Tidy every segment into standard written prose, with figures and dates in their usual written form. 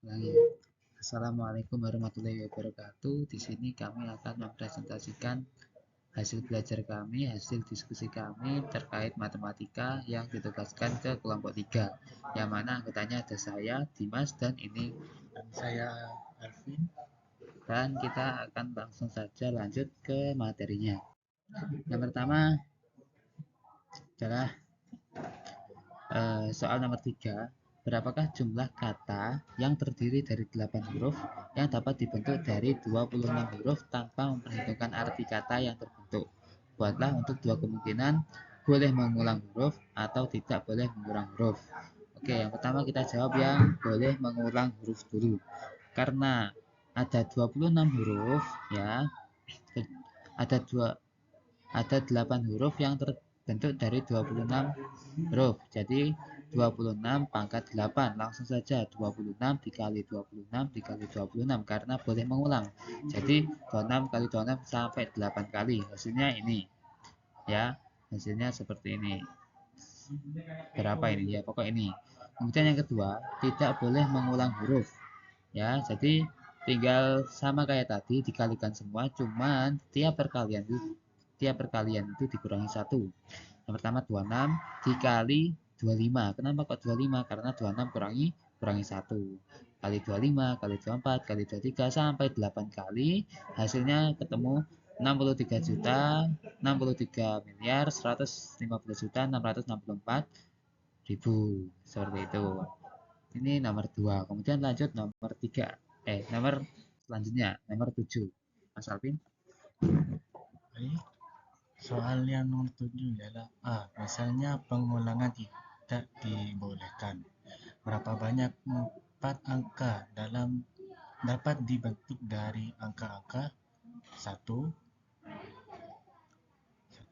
Ulangi. Assalamualaikum warahmatullahi wabarakatuh. Di sini kami akan mempresentasikan hasil belajar kami, hasil diskusi kami terkait matematika yang ditugaskan ke kelompok 3. Yang mana anggotanya ada saya, Dimas, dan ini Saya Alvin. dan kita akan langsung saja lanjut ke materinya. Yang pertama adalah soal nomor 3. Berapakah jumlah kata yang terdiri dari 8 huruf yang dapat dibentuk dari 26 huruf tanpa memperhitungkan arti kata yang terbentuk? Buatlah untuk dua kemungkinan, boleh mengulang huruf atau tidak boleh mengulang huruf. Oke, yang pertama kita jawab yang boleh mengulang huruf dulu. Karena ada 26 huruf ya, ada 8 huruf yang terbentuk dari 26 huruf. Jadi 26 pangkat 8. Langsung saja 26 dikali 26 dikali 26 karena boleh mengulang. Jadi 26 kali 26 sampai 8 kali. Hasilnya ini. Ya, hasilnya seperti ini. Berapa ini? Ya, pokok ini. Kemudian yang kedua, tidak boleh mengulang huruf. Ya, jadi tinggal sama kayak tadi dikalikan semua, cuman tiap perkalian itu dikurangi 1. Yang pertama 26 dikali 25. Kenapa kok 25? Karena 26 kurangi 1. Kali 25, kali 24, kali 23 sampai 8 kali. Hasilnya ketemu 63 juta, 63 miliar, 150 juta, 664 ribu. Seperti itu. Ini nomor 2. Kemudian lanjut nomor 3. Nomor selanjutnya, nomor 7. Mas Alvin. Baik. Soal yang nomor 7 ialah misalnya pengulangan tidak dibolehkan. Berapa banyak 4 angka dapat dibentuk dari angka-angka 1,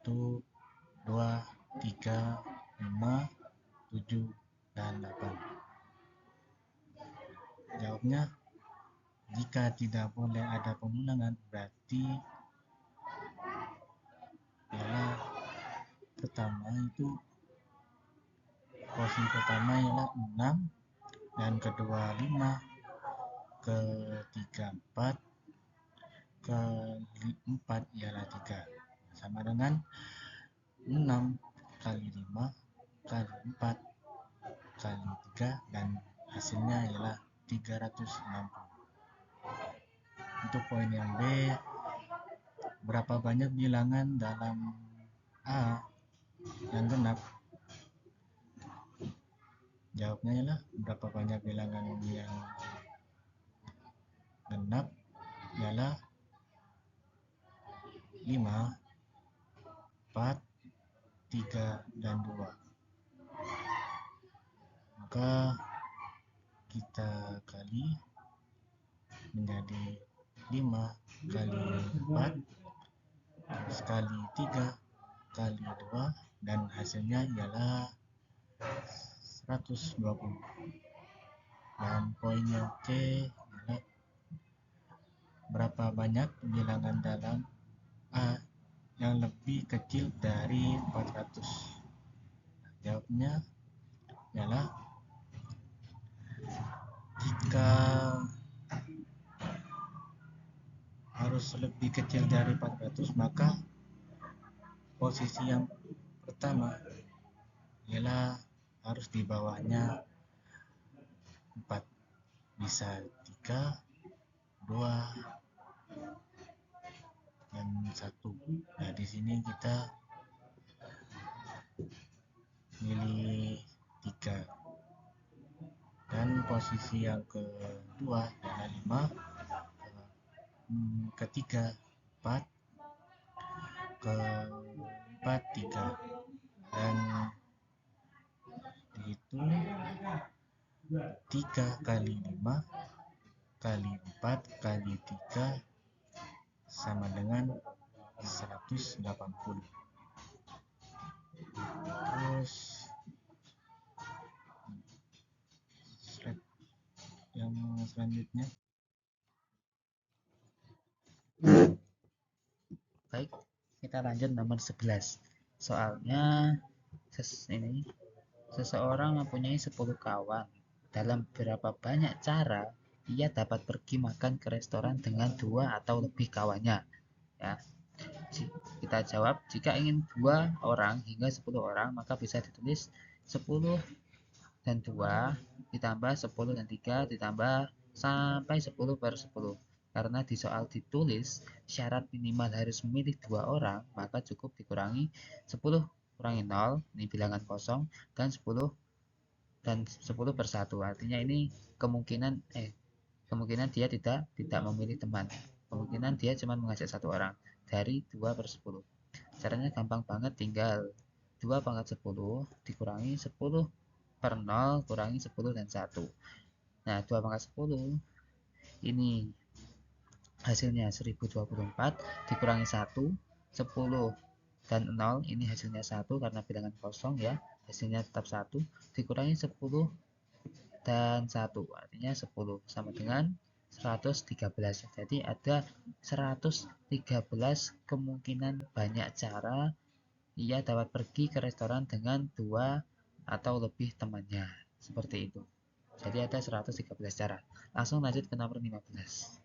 2, 3, 5, 7, dan 8. Jawabnya, jika tidak boleh ada pengulangan, berarti ialah pertama itu posisi pertama ialah 6, dan kedua 5, ketiga 4, keempat ialah 3, sama dengan 6 kali 5 kali 4 kali 3, dan hasilnya ialah 360. Untuk poin yang B, berapa banyak bilangan dalam A yang genap? Jawabnya ialah berapa banyak bilangan yang genap ialah 5, 4, 3, dan 2. Maka kita kali menjadi 5 kali 4 kali 3 kali 2, dan hasilnya ialah 120. Dan poin yang C adalah berapa banyak bilangan dalam A yang lebih kecil dari 400? Jawabnya ialah jika harus lebih kecil dari 400, maka posisi yang pertama ialah harus di bawahnya 4, bisa 3, 2, dan 1. Nah, di sini kita pilih 3. Dan posisi yang kedua adalah 5, ketiga 4, keempat 3, dan dihitung 3 kali 5 kali 4 kali 3 sama dengan 180. Terus slide yang selanjutnya. Baik, kita lanjut nomor 11. Soalnya seseorang mempunyai 10 kawan. Dalam berapa banyak cara ia dapat pergi makan ke restoran dengan 2 atau lebih kawannya. Ya, kita jawab, jika ingin 2 orang hingga 10 orang, maka bisa ditulis 10 dan 2 ditambah 10 dan 3 ditambah sampai 10 per 10. Karena di soal ditulis syarat minimal harus memilih 2 orang, maka cukup dikurangi 10 kurangi 0, ini bilangan kosong, dan 10 per 1. Artinya ini kemungkinan dia tidak memilih teman. Kemungkinan dia cuma mengajak 1 orang dari 2 per 10. Caranya gampang banget, tinggal 2 pangkat 10 dikurangi 10 per 0 kurangi 10 dan 1. Nah, 2 pangkat 10 ini hasilnya 1024 dikurangi 1, 10 dan 0 ini hasilnya 1 karena bilangan kosong ya, hasilnya tetap 1, dikurangi 10 dan 1 artinya 10 sama dengan 113. Jadi ada 113 kemungkinan banyak cara ia dapat pergi ke restoran dengan 2 atau lebih temannya. Seperti itu. Jadi ada 113 cara. Langsung lanjut ke nomor 15.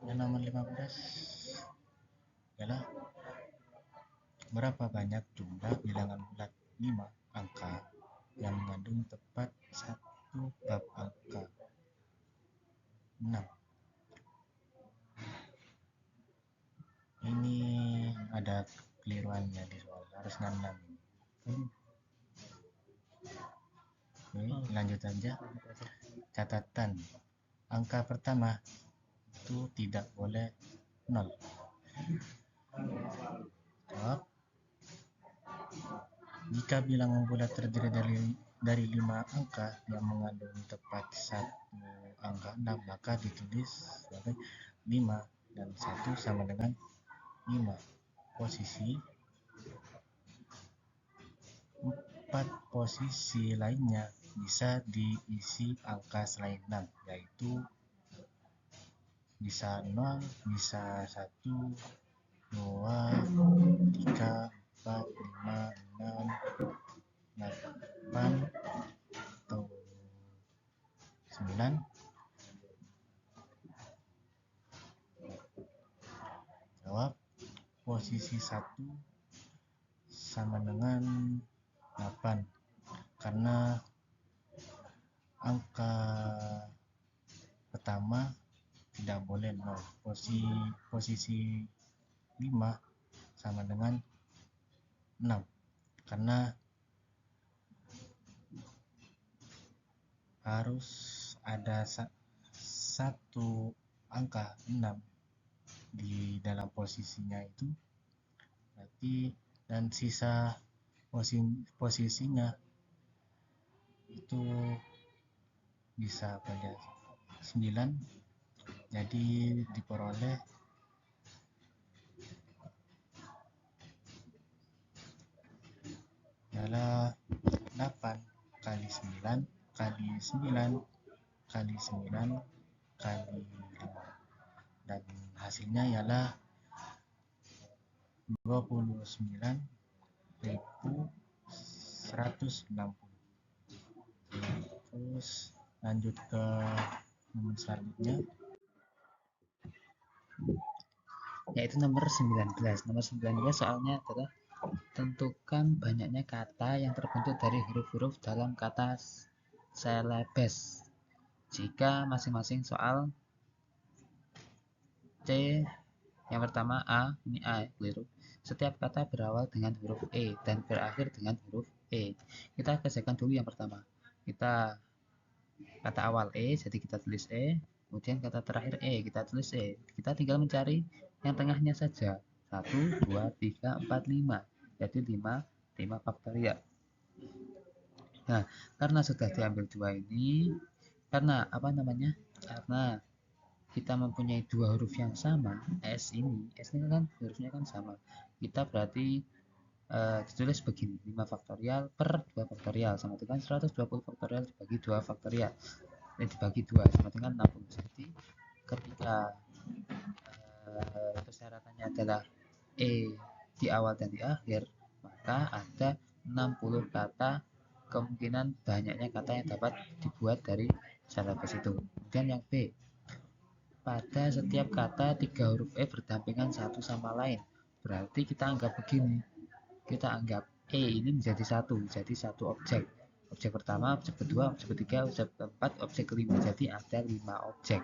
Yang nomor 15 adalah berapa banyak jumlah bilangan bulat 5 angka yang mengandung tepat 1 bab angka 6. Ini ada keliruannya di soal, harusnya 6. Oke, lanjut aja. Catatan, angka pertama itu tidak boleh 0. Jawab, jika bilangan bulat terdiri dari 5 angka yang mengandung tepat 1 angka 6, maka ditulis sebagai 5 dan 1 sama dengan 5. Posisi 4 posisi lainnya bisa diisi angka selain 6, yaitu bisa 0, bisa 1, 2, 3, 4, 5, 6, 8, atau 9. Jawab, posisi 1 sama dengan 8 karena angka pertama tidak boleh 0. Posisi 5 sama dengan 6 karena harus ada satu angka 6 di dalam posisinya itu, berarti dan sisa posisinya itu bisa pada 9, jadi diperoleh adalah 8 kali 9 kali 9 kali 9 kali 5, dan hasilnya ialah 29.160. Terus lanjut ke nomor selanjutnya, yaitu nomor 19. Nomor 19 soalnya adalah tentukan banyaknya kata yang terbentuk dari huruf-huruf dalam kata selebes. Jika masing-masing soal C yang pertama A, ini A keliru. Setiap kata berawal dengan huruf E dan berakhir dengan huruf E. Kita kerjakan dulu yang pertama. Kita kata awal E, jadi kita tulis E. Kemudian kata terakhir E, kita tulis E. Kita tinggal mencari yang tengahnya saja. 1, 2, 3, 4, 5. Jadi 5 faktorial. Nah, karena sudah diambil 2 ini, karena kita mempunyai 2 huruf yang sama, S ini kan hurufnya kan sama. Kita berarti ditulis begini, 5 faktorial per 2 faktorial sama dengan 120 faktorial dibagi 2 faktorial. Ini dibagi 2 sama dengan 60. Jadi ketika persyaratannya adalah E di awal dan di akhir, maka ada 60 kata, kemungkinan banyaknya kata yang dapat dibuat dari Salah ke situ. Kemudian yang B, pada setiap kata 3 huruf E berdampingan satu sama lain. Berarti kita anggap begini. Kita anggap E ini menjadi satu objek. Objek pertama, objek kedua, objek ketiga, objek keempat, objek kelima. Jadi ada 5 objek.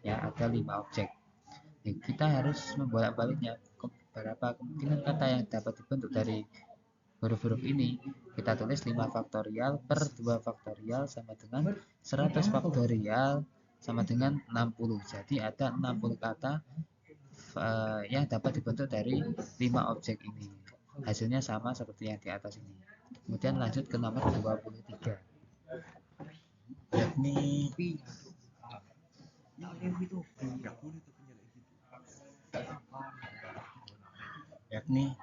Ya, ada 5 objek. Nah, kita harus membolak-baliknya. Beberapa kemungkinan kata yang dapat dibentuk dari huruf-huruf ini. Kita tulis 5 faktorial per 2 faktorial sama dengan 100 faktorial sama dengan 60. Jadi ada 60 kata yang dapat dibentuk dari 5 objek ini. Hasilnya sama seperti yang di atas ini. Kemudian lanjut ke nomor 23. Yakni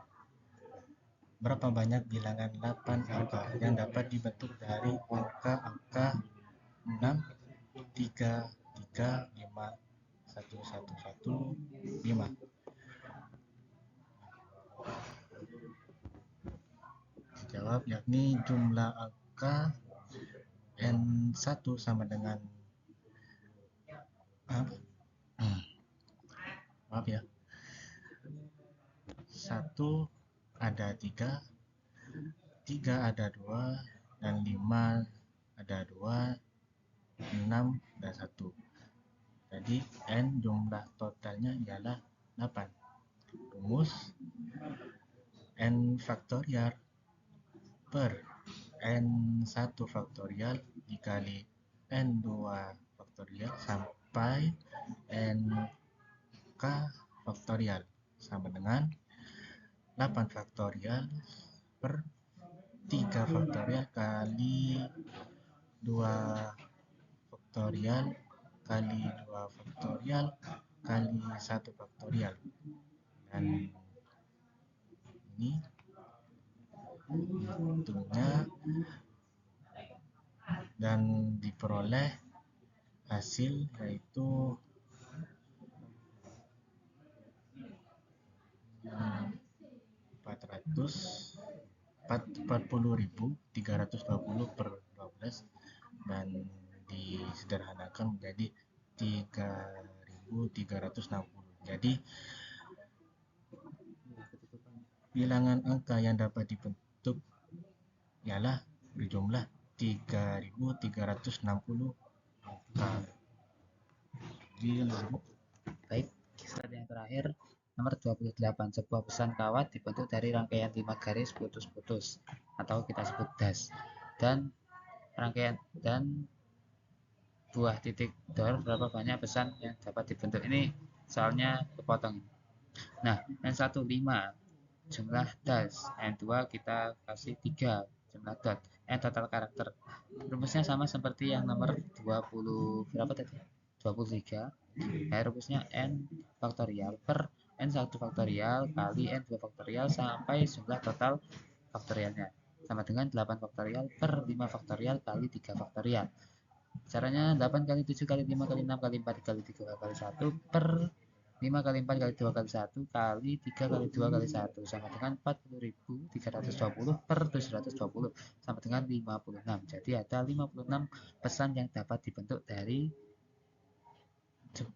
berapa banyak bilangan 8 angka yang dapat dibentuk dari angka-angka 6, 3, 3, 5, 1, 1, 1, 5. Dijawab yakni jumlah angka N1 sama dengan maaf ya, 1 ada 3, 3 ada 2, dan 5 ada 2, 6 dan 1. Jadi N jumlah totalnya ialah 8. Rumus N faktorial per N1 faktorial dikali N2 faktorial sampai NK faktorial sama dengan 8 faktorial per 3 faktorial kali 2 faktorial kali 2 faktorial kali 1 faktorial, dan ini hitungnya dan diperoleh hasil yaitu 40.320 per 12 dan disederhanakan menjadi 3.360. Jadi bilangan angka yang dapat dibentuk ialah berjumlah 3.360 angka. Baik, slide yang terakhir nomor 28. Sebuah pesan kawat dibentuk dari rangkaian 5 garis putus-putus atau kita sebut das, dan rangkaian dan buah titik dor. Berapa banyak pesan yang dapat dibentuk? Ini soalnya kepotong. Nah, N1 5 jumlah das, N2 kita kasih 3 jumlah dot, N total karakter. Rumusnya sama seperti yang nomor 20 berapa tadi? 23. Nah, rumusnya N faktorial per N1 faktorial kali N2 faktorial sampai jumlah total faktorialnya sama dengan 8 faktorial per 5 faktorial kali 3 faktorial. Caranya 8 kali 7 kali 5 kali 6 kali 4 kali 3 kali 1 per 5 kali 4 kali 2 kali 1 kali 3 kali 2 kali 1 sama dengan 40.320 per 720 sama dengan 56. Jadi ada 56 pesan yang dapat dibentuk dari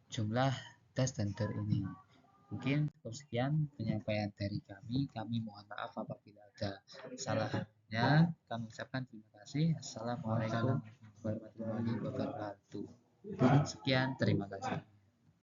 jumlah das dan dor ini. Mungkin cukup sekian penyampaian dari kami. Kami mohon maaf apabila ada salahnya. Kami ucapkan terima kasih. Assalamualaikum warahmatullahi wabarakatuh. Sekian, terima kasih.